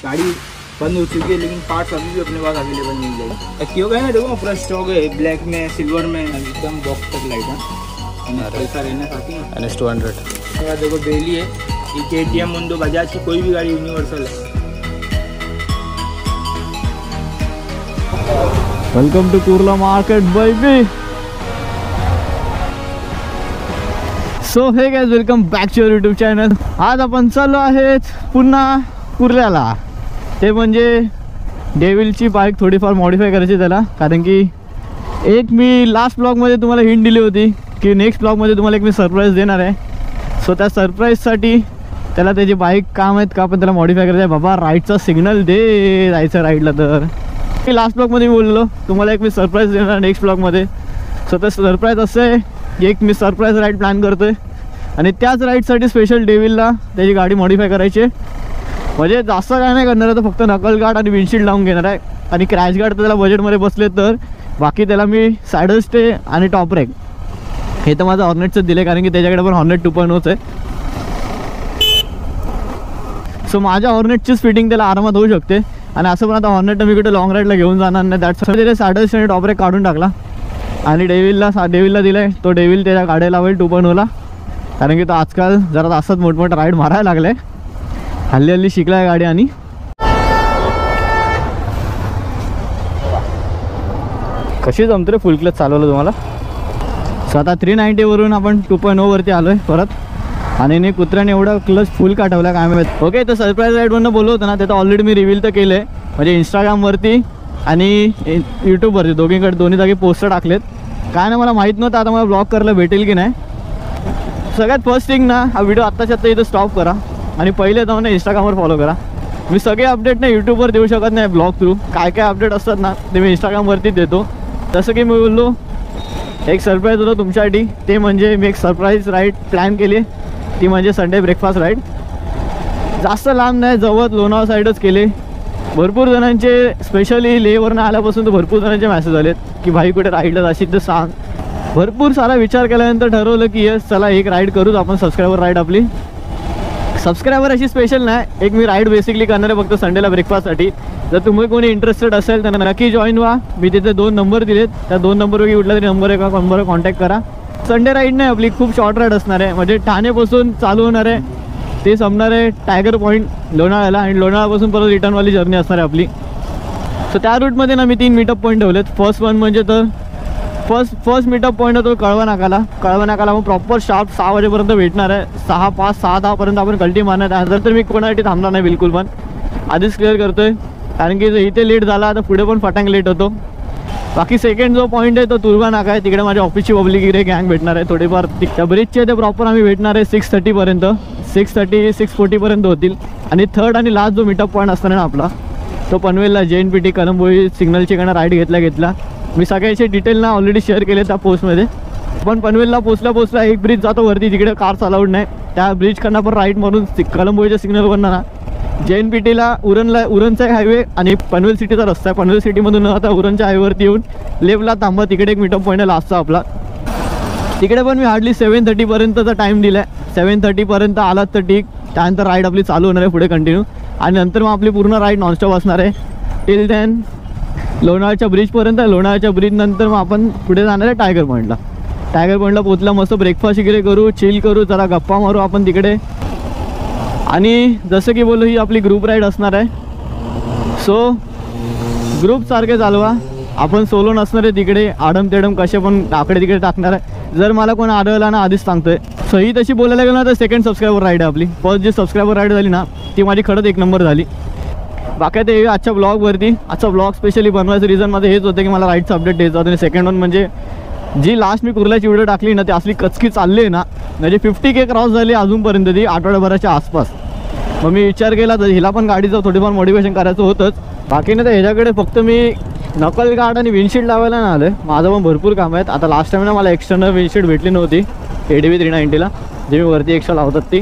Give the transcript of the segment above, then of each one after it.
गाड़ी बंद हो चुकी है लेकिन पार्ट्स अभी भी अपने पास अवेलेबल मिल जाएगी। एक्टिवा का है ना, देखो पूरा स्टॉक है, ब्लैक में, सिल्वर में, एकदम बॉक्स तक लाइट है, पैसा रहना खाती है। NS200 उसके बाद देखो बेली है, ये KTM मुंडो बजाज की कोई भी गाड़ी यूनिवर्सल है। Welcome to Kurla market baby. So hey guys, welcome back to your YouTube channel. आज आपण चाललो आहेत पुन्हा कुर्ल्याला, ते म्हणजे डेविलची बाईक थोडीफार मॉडिफाय करायची त्याला, कारण की एक मी लास्ट ब्लॉगमध्ये तुम्हाला हिंट दिली होती की नेक्स्ट ब्लॉगमध्ये तुम्हाला एक मी सरप्राईज देणार आहे। सो त्या सरप्राईजसाठी त्याला त्याची बाईक काम आहेत का, पण त्याला मॉडिफाय करायचं आहे। बाबा राईडचा सिग्नल दे, जायचं राईडला। तर की लास्ट ब्लॉगमध्ये मी बोललो तुम्हाला एक मी सरप्राईज देणार नेक्स्ट ब्लॉगमध्ये। सो तर सरप्राईज असं आहे की एक मी सरप्राईज राईड प्लॅन करतो आहे आणि त्याच राईडसाठी स्पेशल डेविलला त्याची गाडी मॉडिफाय करायची आहे। म्हणजे जास्त काय नाही करणार आहे, तर फक्त नकल गार्ड आणि विंडशील्ड लावून घेणार आहे आणि क्रॅश गार्ड तर त्याला बजेटमध्ये बसले, तर बाकी त्याला मी सायडल स्टे आणि टॉप रॅक हे तर माझं हॉर्नेटचं दिलं आहे, कारण की त्याच्याकडे पण हॉर्नेट 2.0 आहे। सो माझ्या हॉर्नेटचीच फिटिंग त्याला आरामात होऊ शकते आणि असं पण आता हॉर्नेट मी कुठे लॉंग राईडला घेऊन जाणार नाही, दॅट्स त्याने सायडल स्टे आणि टॉप रॅक काढून टाकला आणि डेविलला दिला आहे। तो डेविल त्याच्या गाड्या लावेल 2.0ला, कारण की तो आजकाल जरा असंच मोठमोठं राईड मारायला लागले, हल्ली शिकला आहे गाडी। आणि कशी जमते रे फुल क्लच चालवलं तुम्हाला। सो आता 390 वरून आपण 2.0 वरती आलो आहे परत, आणि कुत्र्याने एवढा क्लच फुल काढवला काय माहिती। ओके, तर सरप्राईज राईडवरनं बोललो होतं ना, ते तर ऑलरेडी मी रिव्हील तर केलं आहे, म्हणजे इंस्टाग्रामवरती आणि यूट्यूबवरती दोन्ही जागी पोस्टर टाकलेत। काय ना मला माहीत नव्हतं आता मला ब्लॉग करायला भेटेल की नाही। सगळ्यात फर्स्ट थिंग ना, हा व्हिडिओ आत्ताच्या आत्ता इथं स्टॉप करा आणि पहिले जाऊन ना इंस्टाग्रामवर फॉलो करा। मी सगळे अपडेट ना यूट्यूबवर देऊ शकत नाही ब्लॉग थ्रू, काय काय अपडेट असतात ना ते मी इंस्टाग्रामवरतीच देतो। जसं की मी बोललो एक सरप्राईज होतं तुमच्यासाठी, ते म्हणजे मी एक सरप्राईज राईड प्लॅन केली, ती म्हणजे संडे ब्रेकफास्ट राईड। जास्त लांब नाही, जवळ लोणावळा साईडच केले। भरपूर जणांचे स्पेशली लेहवरनं आल्यापासून तर भरपूर जणांचे मेसेज आलेत की भाई कुठे राईडला जाशील तर सांग। भरपूर सारा विचार केल्यानंतर ठरवलं की येस चला एक राईड करूच आपण, सबस्क्रायबर राईड आपली। सबस्क्रायबर अशी स्पेशल नाही, एक मी राईड बेसिकली करणार आहे फक्त संडेला ब्रेकफास्टसाठी। जर तुम्ही कोणी इंटरेस्टेड असेल तर नक्की जॉईन व्हा। मी तिथे 2 नंबर दिलेत, त्या 2 नंबरवर कुठला तरी नंबरवर कॉन्टॅक्ट करा। संडे राईड नाही आपली, खूप शॉर्ट राईड असणार आहे, म्हणजे ठाणेपासून चालू होणार आहे ते संपणार आहे टायगर पॉईंट लोणावळ्याला, आणि लोणावळ्यापासून परत रिटर्नवाली जर्नी असणार आहे आपली। सो त्या रूटमध्ये ना मी 3 मीटअप पॉईंट ठेवलेत। फर्स्ट वन म्हणजे तर फर्स्ट मीटअप पॉईंट तो कळवा नाकाला मग प्रॉपर शार्प 6 वाजेपर्यंत भेटणार आहे। 6, 5, 6, 10 पर्यंत आपण कल्टी मारणार आहे। तर मी कोणासाठी थांबणार नाही बिलकुल, पण आधीच क्लिअर करतोय, कारण की इथे लेट झाला तर पुढे पण फटांग लेट होतो। बाकी सेकंड जो पॉईंट आहे तो तुर्बा नाका आहे, तिकडे माझ्या ऑफिसची पब्लिक इकडे गँग भेटणार आहे थोडीफार। त्या ब्रिजचे ते प्रॉपर आम्ही भेटणार आहे 6:30 पर्यंत, 6:40 पर्यंत होतील। आणि थर्ड आणि लास्ट जो मीटअप पॉईंट असणार ना आपला, तो पनवेलला JNPT कलंबोळी सिग्नलची कडनं राईड घेतला। मी सगळ्याचे डिटेल ना ऑलरेडी शेअर केले त्या पोस्टमध्ये। पण पनवेलला पोचल्या एक ब्रिज जातो वरती, तिकडे कार्स अलाउड नाही, त्या ब्रिजकडनं पण राईड मारून कलंबोळीच्या सिग्नलवरनं ना JNPTला उरणचा एक हायवे आणि पनवेल सिटीचा रस्ता आहे। पनवेल सिटीमधून आता उरणच्या हायवेवरती येऊन लेफ्टला थांबा, तिकडे एक मीटअप पॉईंट आहे लास्टचा आपला। तिकडे पण मी हार्डली 7:30 पर्यंतचा टाईम दिला आहे। 7:30 पर्यंत आलात तर ठीक, त्यानंतर राईड आपली चालू होणार आहे पुढे कंटिन्यू, आणि नंतर मग आपली पूर्ण राईड नॉनस्टॉप असणार आहे टिल देन लोणावळ्याच्या ब्रिजपर्यंत। लोणावळ्याच्या ब्रिज नंतर मग आपण पुढे जाणार आहे टायगर पॉईंटला पोचला मस्त ब्रेकफास्ट वगैरे करू, चिल करू, जरा गप्पा मारू आपण तिकडे। आणि जसं की बोललो ही आपली ग्रुप राईड असणार आहे, सो ग्रुपसारखे चालवा, आपण सोलो नसणार आहे तिकडे। आडम तेडम कसे पण आकडे तिकडे टाकणार आहे, जर मला कोण आढळला ना आधीच सांगतोय। सो ही तशी बोलायला गेलं ना तर सेकंड सबस्क्रायबर राईड आहे आपली। फर्स्ट जी सबस्क्रायबर राईड झाली ना ती माझी खरंच 1 नंबर झाली। बाकी ते आजच्या ब्लॉगवरती, आजचा ब्लॉग स्पेशली बनवायचं रिझन माझं हेच होतं की मला राईडचं अपडेट द्यायचं होतं। आणि सेकंड वन म्हणजे जी लास्ट मी कुर्ल्याची व्हिडिओ टाकली ना ती असली कचकी चालली आहे ना, म्हणजे 50K क्रॉस झाली अजूनपर्यंत ती आठवड्याभराच्या आसपास। मग मी विचार केला तर हिला पण गाडीचं थोडीफार मॉडिफिकेशन करायचं होतंच। बाकी नाही तर ह्याच्याकडे फक्त मी नकल गार्ड आणि विंडशील्ड लावायला ना आलं, माझं पण भरपूर काम आहेत। आता लास्ट टाइम ना मला एक्सटर्नल विंडशील्ड भेटली नव्हती ADV 390ला, जे मी वरती एक्स्ट्रा लावतात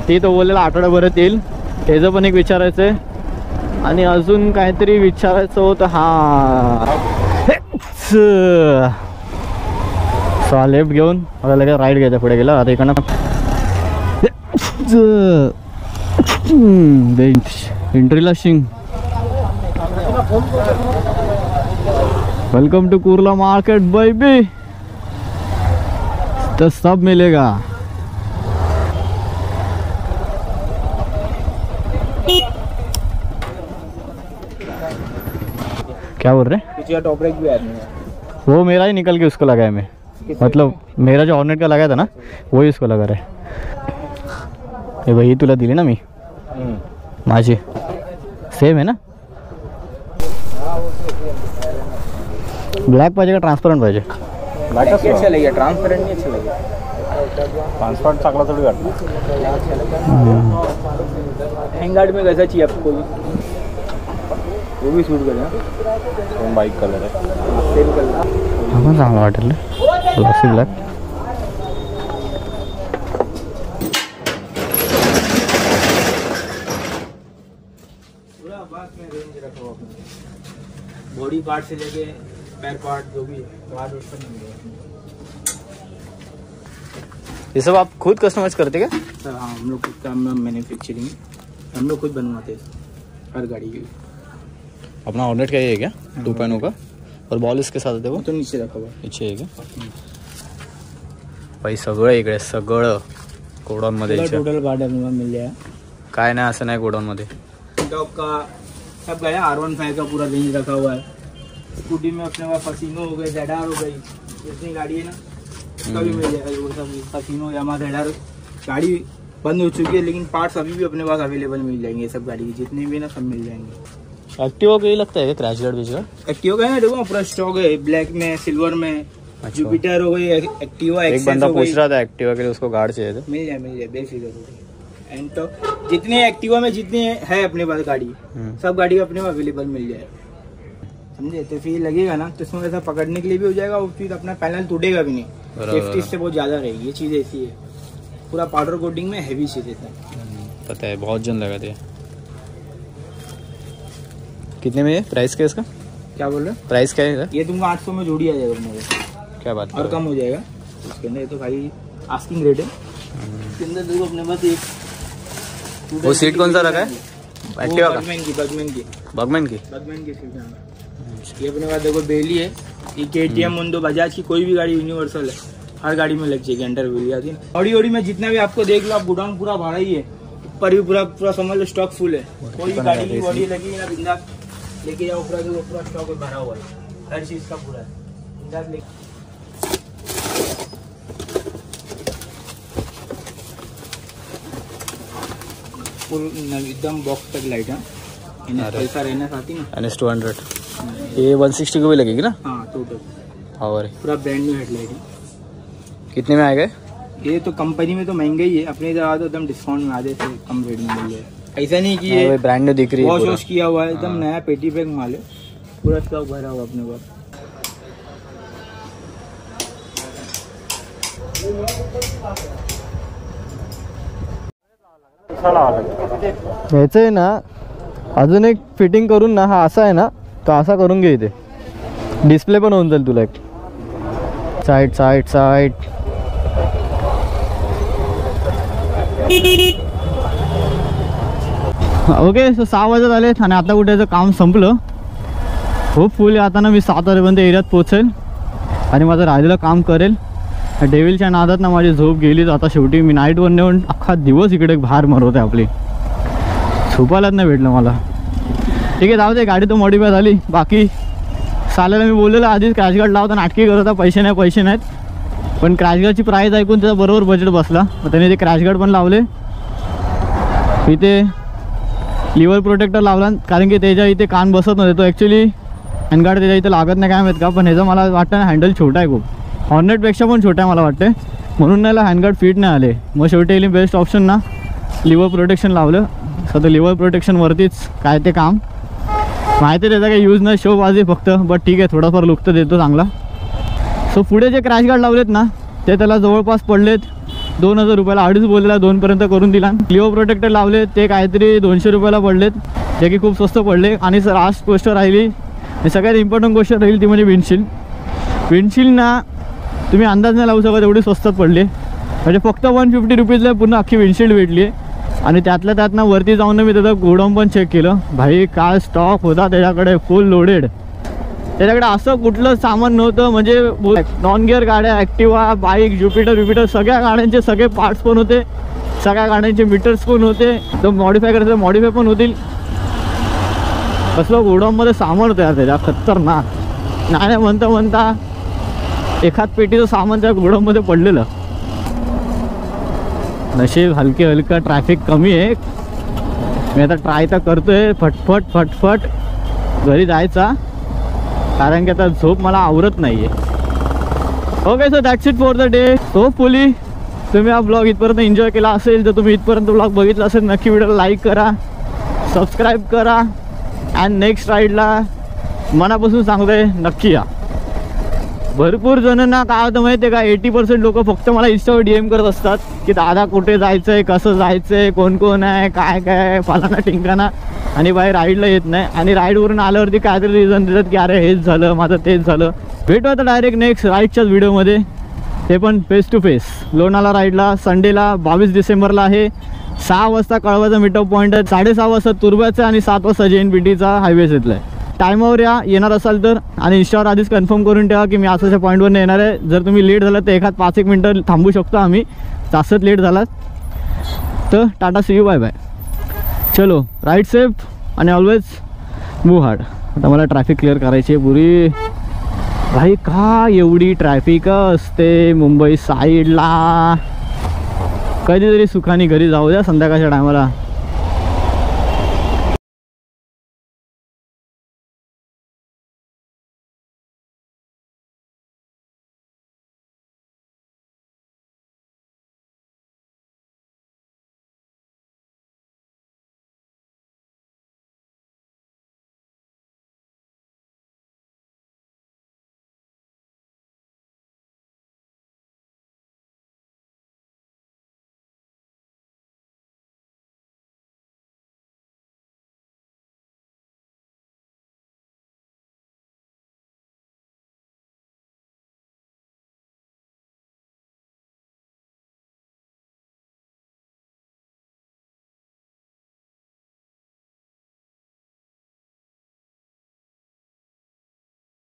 ती तो बोललेला आठवड्याभरात येईल, त्याचं पण एक विचारायचं आहे। आणि अजून काहीतरी विचारायचं होतं, हां सो लेफ्ट घेऊन मला लगेच राईड घ्यायचा पुढे गेला। आता इकडनं बेंच एंट्रीला शिंग. Welcome to Kurla market baby. तो सब मिलेगा. क्या बोल रहे? पीछे टॉप ब्रेक भी आदमी है. वो मेरा ही निकल के उसको लगाया मैं. मतलब मेरा जो हॉर्नेट का लगाया था ना वही उसको लगा रहा है. ये वही तुला दिली ना मी माझी. सेम है ना. ब्लॅक पाहिजे का ट्रान्सपरंट पाहिजे? ब्लॅक अच्छा लगेगा, ट्रांसपेरेंट नहीं अच्छा लगेगा. ट्रांसपेरेंट चांगला थोड़ी वाटतं. हैंगार्ड में कैसा चाहिए आपको? वो भी सूट करेगा. बाइक कलर है. सेम कलर हा पण चांगला वाटेल. Glossy black. पूरा बात में रेंज रखा हुआ अपने. बॉडी पार्ट से लेके पैर पार्ट जो भी पार्ट उस पर मिल जाएगा. ये सब आप खुद कस्टमाइज करते क्या? सर हाँ, हम लोग खुद का मैन्युफैक्चरिंग हम लोग खुद बनवाते हैं हर गाड़ी की. अपना हॉर्नेट का ये है क्या 2.0 का? और बॉल इसके साथ है वो तो नीचे रखा हुआ है. इच्छे आहे का? भाई सगळं इकडे सगळं गोडाऊन मध्ये. टोटल गाड़ी में मिल जाएगा. काय नाही असं नाही गोडाऊन मध्ये. टॉप का सब गाड़ियाँ R15 का पूरा रेंज रखा हुआ है. स्कूटी में अपने पास फसीनो हो गए, ZR हो गई, जितनी गाड़ी है ना कभी मिल जाएगा. वो सब फसीनो यामा ZR गाड़ी बंद हो चुकी है लेकिन पार्ट्स अभी भी अपने पास अवेलेबल मिल जाएंगे. सब गाड़ी की जितने भी ना सब मिल जाएंगे. एक्टिवा को ये लगता है क्रैश गार्ड बीच गार्ड? एक्टिवा का है ना, देखो पूरा स्टॉक है. ब्लैक में, सिल्वर में. जुपिटर हो गई, एक्टिवा एक बंदा पूछ रहा था एक्टिवा के लिए उसको गार्ड चाहिए थे. मिल जाए बेफिक्र हो. एंड तो जितने एक्टिवा में जितने है अपने पास गाड़ी सब गाड़ी अपने पास अवेलेबल मिल जाए. समझे? तो फिर लगेगा ना तो इसमें ऐसा पकड़ने के लिए भी हो जाएगा और फिर अपना पैनल टूटेगा भी नहीं. सेफ्टी से बहुत ज्यादा रहेगी. ये चीज ऐसी है. पूरा पाउडर कोटिंग में हैवी चीज है. पता है बहुत जन लगा दिया. कितने में है प्राइस? क्या इसका क्या बोल रहे? प्राइस क्या है? ये तुमको 800 में जोड़ी आ जाएगा अपने को. क्या बात और कम हो जाएगा इसके अंदर. ये तो भाई आस्किंग रेट है. इसके अंदर देखो अपने पास एक. वो सीट कौन सा रखा है? एक्टिवा का? बगमैन की सीट है. ये अपने पास देखो बेली है. ये KTM मुंडो बजाज की कोई भी गाड़ी यूनिवर्सल है. हर गाड़ी में लग जाएगी. अंडर व्हील आती है. ऑडी में जितना भी आपको देख लो आप गोडाउन पूरा भरा ही है. ऊपर भी पूरा समझ लो स्टॉक फुल है. कोई भी गाड़ी की बॉडी लगी ना बिंदास लेके जाओ. पूरा स्टॉक भरा हुआ है. हर चीज का पूरा है. बिंदास लेके एकदम बॉक्स तक लाइट है. पल्सर रहना साथी ना NS 200. ये 160 को भी लगेगी ना? हाँ टोटल. और पूरा ब्रांड न्यू हेडलाइट है. कितने में आएगा? ये तो कंपनी में तो महंगा ही है. अपने इधर तो एकदम डिस्काउंट में आधे से कम रेट में मिल जाए. ऐसा नहीं कि ये ब्रांड न्यू दिख रही है. वॉश किया हुआ है एकदम नया पेटी पैक माल है. पूरा स्टॉक भरा हुआ अपने पास. ह्याचं आहे ना अजून एक फिटिंग करून ना हा असा आहे ना तो असा करून घे. इथे डिस्प्ले पण होऊन जाईल तुला. एक साईड साईड साईड. ओके. सो 6 वाजत आले आणि आता कुठे काम संपलं. होपफुली आता ना मी 7 वाजेपर्यंत एरियात पोहोचेल आणि माझं राहिलेलं काम करेल. डेव्हिलच्या नादात ना माझी झोप गेलीच. आता शेवटी मी नाईट वन नेऊन अख्खा दिवस इकडे बाहेर मरवते. आपली झोपायलाच नाही भेटलं मला. ठीक आहे जाऊ दे. गाडी तर मॉडिफाय झाली. बाकी साल्याला मी बोललेलं आधीच क्रॅश गार्ड लावता नाटकी करत होता. पैसे नाहीत. पण क्रॅश गार्डची प्राईस ऐकून त्याचा बरोबर बजेट बसला. मग त्याने ते क्रॅश गार्ड पण लावले. इथे लिव्हर प्रोटेक्टर लावला कारण की त्याच्या इथे कान बसत नव्हते. तो ॲक्च्युली हँडगार्ड त्याच्या इथे लागत नाही काय माहीत का. पण ह्याचं मला वाटतं ना हँडल छोटा आहे खूप. हॉर्नेटपेक्षा पण छोटा आहे मला वाटते. म्हणून त्याला हँडगार्ड फिट नाही आले. मग शेवटी बेस्ट ऑप्शन ना लिव्हर प्रोटेक्शन लावलं. सध्या लिव्हर प्रोटेक्शनवरतीच काय ते काम. माहिती आहे त्याचा काही यूज नाही. शोबाजी फक्त. बट ठीक आहे थोडाफार लुक तर देतो चांगला. सो पुढे जे क्रॅश गार्ड लावलेत ना ते त्याला जवळपास पडलेत 2000 रुपयाला. 2.5 बोललेला 2पर्यंत करून दिला. लिव्हर प्रोटेक्टर लावले ते काहीतरी 200 रुपयाला पडलेत. जे की खूप स्वस्त पडले. आणि लास्ट गोष्ट राहिली सगळ्यात इम्पॉर्टंट गोष्ट राहील ती म्हणजे विंडशील्ड ना तुम्ही अंदाज नाही लावू शकत एवढी स्वस्तात पडली. म्हणजे फक्त 150 रुपीजला पूर्ण अख्खी विंडशील्ड भेटली आहे. आणि त्यातल्या त्यात ना वरती जाऊन मी त्याचं गोडाऊन पण चेक केलं. भाई काय स्टॉक होता त्याच्याकडे, फुल लोडेड. त्याच्याकडे असं कुठलं सामान नव्हतं, म्हणजे नॉन गिअर गाड्या, ॲक्टिवा, बाईक, ज्युपिटर सगळ्या गाड्यांचे सगळे पार्ट्स पण होते, सगळ्या गाड्यांचे मीटर्स पण होते. तर मॉडिफाय करायचं मॉडिफाय पण होतील. कसलं गोडाऊनमध्ये सामान होतं यार त्याच्या, खतरनाक. नाही म्हणता एखाद पेटीचं सामान त्या गोडाऊनमध्ये पडलेलं. नशीब हलकं ट्रॅफिक कमी आहे. मी आता ट्राय तर करतोय फटफट घरी जायचा, कारण की आता झोप मला आवरत नाही आहे. Okay, so that's it for the day. Hopefully तुम्ही हा ब्लॉग इथपर्यंत एन्जॉय केला असेल. जर तुम्ही इथपर्यंत ब्लॉग बघितला असेल नक्की व्हिडिओला लाईक करा, सबस्क्राईब करा. अँड नेक्स्ट राईडला मनापासून सांगतोय नक्की या. भरपूर जणांना काय होतं माहिती आहे का, 80% लोक फक्त मला इंस्टावर DM करत असतात की दादा कुठे जायचं आहे, कसं जायचं आहे, कोण आहे, काय फलाना टिंकाना, आणि बाहेर राईडला येत नाही. आणि राईडवरून आल्यावरती काहीतरी रिझन देतात की अरे हेच झालं, माझं तेच झालं. भेटू आता डायरेक्ट नेक्स्ट राईडच्याच व्हिडिओमध्ये, ते पण फेस टू फेस. लोणाला राईडला संडेला 22 डिसेंबरला आहे. 6 वाजता कळवाचा मीटअप पॉईंट आहे, 6:30 वाजता तुर्ब्याचा आणि 7 वाजता JNPTचा हायवे येतला आहे. टायमावर येणार असाल तर, आणि इंस्टावर आधीच कन्फर्म करून ठेवा की मी असाच्या पॉईंटवर येणार आहे. जर तुम्ही लेट झालात तर एखाद 5-1 मिनटं थांबू शकतो आम्ही, जास्तच लेट झालात तर टाटा, सी यू, बाय बाय. चलो, राईड सेफ आणि ऑलवेज मूव्ह हार्ड. आता मला ट्रॅफिक क्लिअर करायची आहे पुरी. भाई का एवढी ट्रॅफिक असते मुंबई साईडला. कधीतरी सुखाने घरी जाऊ द्या संध्याकाळच्या टायमाला.